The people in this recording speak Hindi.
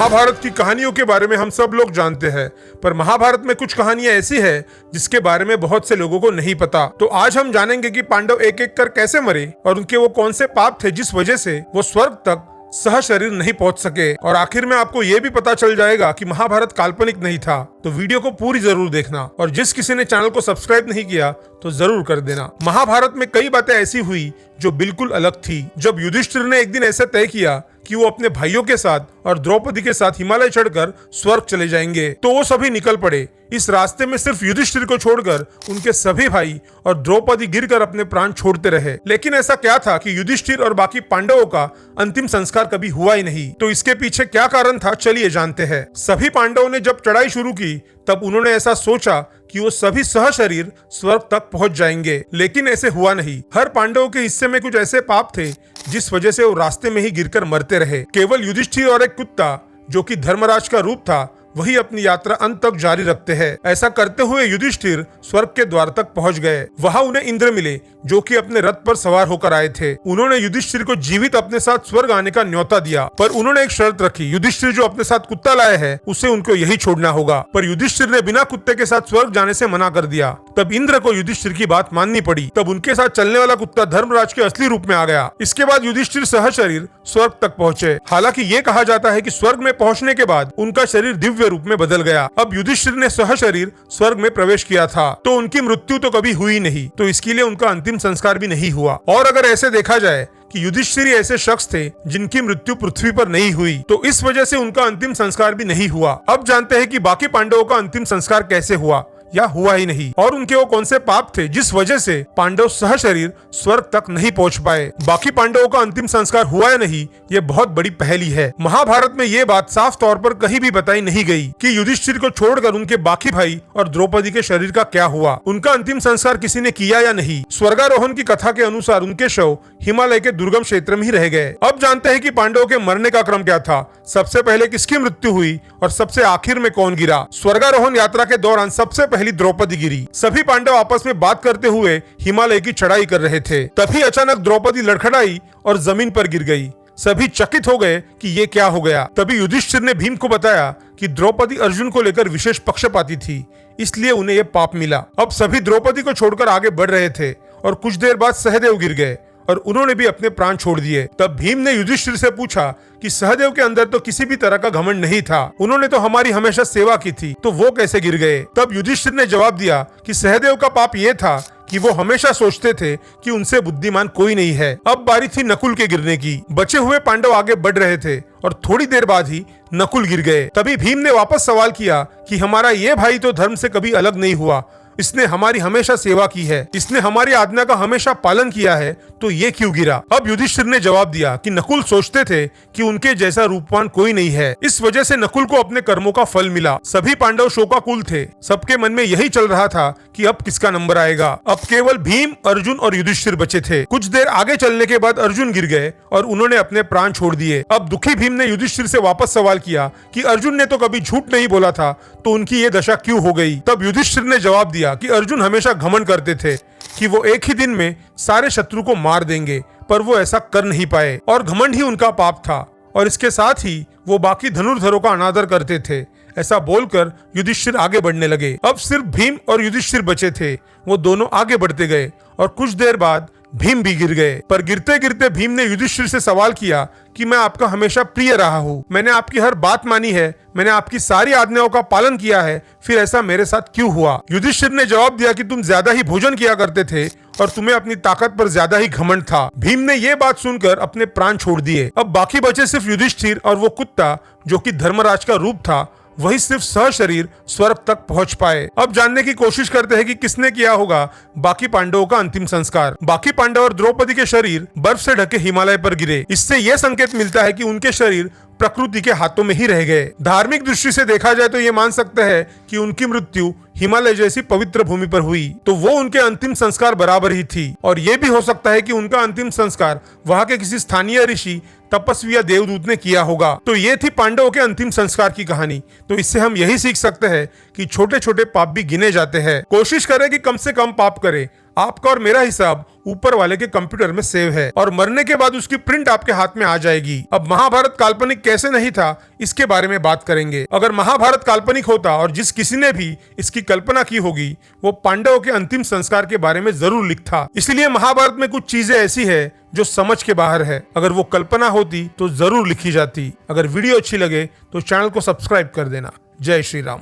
महाभारत की कहानियों के बारे में हम सब लोग जानते हैं, पर महाभारत में कुछ कहानियां ऐसी है जिसके बारे में बहुत से लोगों को नहीं पता। तो आज हम जानेंगे कि पांडव एक एक कर कैसे मरे और उनके वो कौन से पाप थे जिस वजह से वो स्वर्ग तक सह शरीर नहीं पहुंच सके। और आखिर में आपको ये भी पता चल जाएगा कि महाभारत काल्पनिक नहीं था। तो वीडियो को पूरी जरूर देखना, और जिस किसी ने चैनल को सब्सक्राइब नहीं किया तो जरूर कर देना। महाभारत में कई बातें ऐसी हुई जो बिल्कुल अलग थी। जब युधिष्ठिर ने एक दिन ऐसा तय किया कि वो अपने भाइयों के साथ और द्रौपदी के साथ हिमालय चढ़कर स्वर्ग चले जाएंगे, तो वो सभी निकल पड़े। इस रास्ते में सिर्फ युधिष्ठिर को छोड़कर उनके सभी भाई और द्रौपदी गिरकर अपने प्राण छोड़ते रहे। लेकिन ऐसा क्या था कि युधिष्ठिर और बाकी पांडवों का अंतिम संस्कार कभी हुआ ही नहीं? तो इसके पीछे क्या कारण था, चलिए जानते हैं। सभी पांडवों ने जब चढ़ाई शुरू की तब उन्होंने ऐसा सोचा कि वो सभी सह शरीर स्वर्ग तक पहुंच जाएंगे, लेकिन ऐसे हुआ नहीं। हर पांडवों के हिस्से में कुछ ऐसे पाप थे जिस वजह से वो रास्ते में ही गिरकर मरते रहे। केवल युधिष्ठिर और एक कुत्ता जो कि धर्मराज का रूप था, वही अपनी यात्रा अंत तक जारी रखते हैं। ऐसा करते हुए युधिष्ठिर स्वर्ग के द्वार तक पहुंच गए। वहां उन्हें इंद्र मिले जो कि अपने रथ पर सवार होकर आए थे। उन्होंने युधिष्ठिर को जीवित अपने साथ स्वर्ग आने का न्योता दिया, पर उन्होंने एक शर्त रखी। युधिष्ठिर जो अपने साथ कुत्ता लाए हैं उसे उनको यही छोड़ना होगा। पर युधिष्ठिर ने बिना कुत्ते के साथ स्वर्ग जाने से मना कर दिया। तब इंद्र को युधिष्ठिर की बात माननी पड़ी। तब उनके साथ चलने वाला कुत्ता धर्मराज के असली रूप में आ गया। इसके बाद युधिष्ठिर सह शरीर स्वर्ग तक पहुंचे। हालांकि ये कहा जाता है कि स्वर्ग में पहुंचने के बाद उनका शरीर दिव्य रूप में बदल गया। अब युधिष्ठिर ने सह शरीर स्वर्ग में प्रवेश किया था, तो उनकी मृत्यु तो कभी हुई नहीं, तो इसके लिए उनका अंतिम संस्कार भी नहीं हुआ। और अगर ऐसे देखा जाए कि युधिष्ठिर ऐसे शख्स थे जिनकी मृत्यु पृथ्वी पर नहीं हुई, तो इस वजह से उनका अंतिम संस्कार भी नहीं हुआ। अब जानते हैं कि बाकी पांडवों का अंतिम संस्कार कैसे हुआ या हुआ ही नहीं, और उनके वो कौन से पाप थे जिस वजह से पांडव सह शरीर स्वर्ग तक नहीं पहुंच पाए। बाकी पांडवों का अंतिम संस्कार हुआ या नहीं, ये बहुत बड़ी पहेली है। महाभारत में ये बात साफ तौर पर कहीं भी बताई नहीं गई कि युधिष्ठिर को छोड़कर उनके बाकी भाई और द्रौपदी के शरीर का क्या हुआ। उनका अंतिम संस्कार किसी ने किया या नहीं। स्वर्गारोहण की कथा के अनुसार उनके शव हिमालय के दुर्गम क्षेत्र में ही रह गए। अब जानते हैं कि पांडवों के मरने का क्रम क्या था। सबसे पहले किसकी मृत्यु हुई और सबसे आखिर में कौन गिरा? स्वर्गारोहण यात्रा के दौरान सबसे पहली द्रौपदी गिरी। सभी पांडव आपस में बात करते हुए हिमालय की चढ़ाई कर रहे थे। तभी अचानक द्रौपदी लड़खड़ाई और जमीन पर गिर गई। सभी चकित हो गए कि ये क्या हो गया। तभी युधिष्ठिर ने भीम को बताया कि द्रौपदी अर्जुन को लेकर विशेष पक्षपाती थी, इसलिए उन्हें यह पाप मिला। अब सभी द्रौपदी को छोड़कर आगे बढ़ रहे थे और कुछ देर बाद सहदेव गिर गए और उन्होंने भी अपने प्राण छोड़ दिए। तब भीम ने युधिष्ठिर से पूछा कि सहदेव के अंदर तो किसी भी तरह का घमंड नहीं था, उन्होंने तो हमारी हमेशा सेवा की थी, तो वो कैसे गिर गए? तब युधिष्ठिर ने जवाब दिया कि सहदेव का पाप ये था कि वो हमेशा सोचते थे कि उनसे बुद्धिमान कोई नहीं है। अब बारी थी नकुल के गिरने की। बचे हुए पांडव आगे बढ़ रहे थे और थोड़ी देर बाद ही नकुल गिर गए। तभी भीम ने वापस सवाल किया कि हमारा ये भाई तो धर्म से कभी अलग नहीं हुआ, इसने हमारी हमेशा सेवा की है, इसने हमारी आज्ञा का हमेशा पालन किया है, तो ये क्यों गिरा? अब युधिष्ठिर ने जवाब दिया कि नकुल सोचते थे कि उनके जैसा रूपवान कोई नहीं है, इस वजह से नकुल को अपने कर्मों का फल मिला। सभी पांडव शोकाकुल थे। सबके मन में यही चल रहा था कि अब किसका नंबर आएगा। अब केवल भीम, अर्जुन और युधिष्ठिर बचे थे। कुछ देर आगे चलने के बाद अर्जुन गिर गए और उन्होंने अपने प्राण छोड़ दिए। अब दुखी भीम ने युधिष्ठिर से वापस सवाल किया कि अर्जुन ने तो कभी झूठ नहीं बोला था, तो उनकी ये दशा क्यों हो गई? तब युधिष्ठिर ने जवाब दिया कि अर्जुन हमेशा घमंड करते थे कि वो एक ही दिन में सारे शत्रु को मार देंगे, पर वो ऐसा कर नहीं पाए और घमंड ही उनका पाप था, और इसके साथ ही वो बाकी धनुर्धरों का अनादर करते थे। ऐसा बोलकर युधिष्ठिर आगे बढ़ने लगे। अब सिर्फ भीम और युधिष्ठिर बचे थे। वो दोनों आगे बढ़ते गए और कुछ देर बाद भीम भी गिर गए। पर गिरते गिरते भीम ने युधिष्ठिर से सवाल किया कि मैं आपका हमेशा प्रिय रहा हूँ, मैंने आपकी हर बात मानी है, मैंने आपकी सारी आज्ञाओं का पालन किया है, फिर ऐसा मेरे साथ क्यों हुआ? युधिष्ठिर ने जवाब दिया कि तुम ज्यादा ही भोजन किया करते थे और तुम्हें अपनी ताकत पर ज्यादा ही घमंड था। भीम ने ये बात सुनकर अपने प्राण छोड़ दिए। अब बाकी बचे सिर्फ युधिष्ठिर और वो कुत्ता जो कि धर्मराज का रूप था, वही सिर्फ सह शरीर स्वर्ग तक पहुंच पाए। अब जानने की कोशिश करते हैं कि किसने किया होगा बाकी पांडवों का अंतिम संस्कार। बाकी पांडव और द्रौपदी के शरीर बर्फ से ढके हिमालय पर गिरे। इससे यह संकेत मिलता है कि उनके शरीर प्रकृति के हाथों में ही रह गए। धार्मिक दृष्टि से देखा जाए तो ये मान सकते हैं कि उनकी मृत्यु हिमालय जैसी पवित्र भूमि पर हुई, तो वो उनके अंतिम संस्कार बराबर ही थी। और ये भी हो सकता है कि उनका अंतिम संस्कार वहां के किसी स्थानीय ऋषि, तपस्वी या देवदूत ने किया होगा। तो ये थी पांडवों के अंतिम संस्कार की कहानी। तो इससे हम यही सीख सकते हैं कि छोटे छोटे पाप भी गिने जाते हैं। कोशिश करें कि कम से कम पाप करें। आपका और मेरा हिसाब ऊपर वाले के कंप्यूटर में सेव है और मरने के बाद उसकी प्रिंट आपके हाथ में आ जाएगी। अब महाभारत काल्पनिक कैसे नहीं था इसके बारे में बात करेंगे। अगर महाभारत काल्पनिक होता और जिस किसी ने भी इसकी कल्पना की होगी वो पांडवों के अंतिम संस्कार के बारे में जरूर लिखता। इसलिए महाभारत में कुछ चीजें ऐसी है जो समझ के बाहर है। अगर वो कल्पना होती तो जरूर लिखी जाती। अगर वीडियो अच्छी लगे तो चैनल को सब्सक्राइब कर देना। जय श्री राम।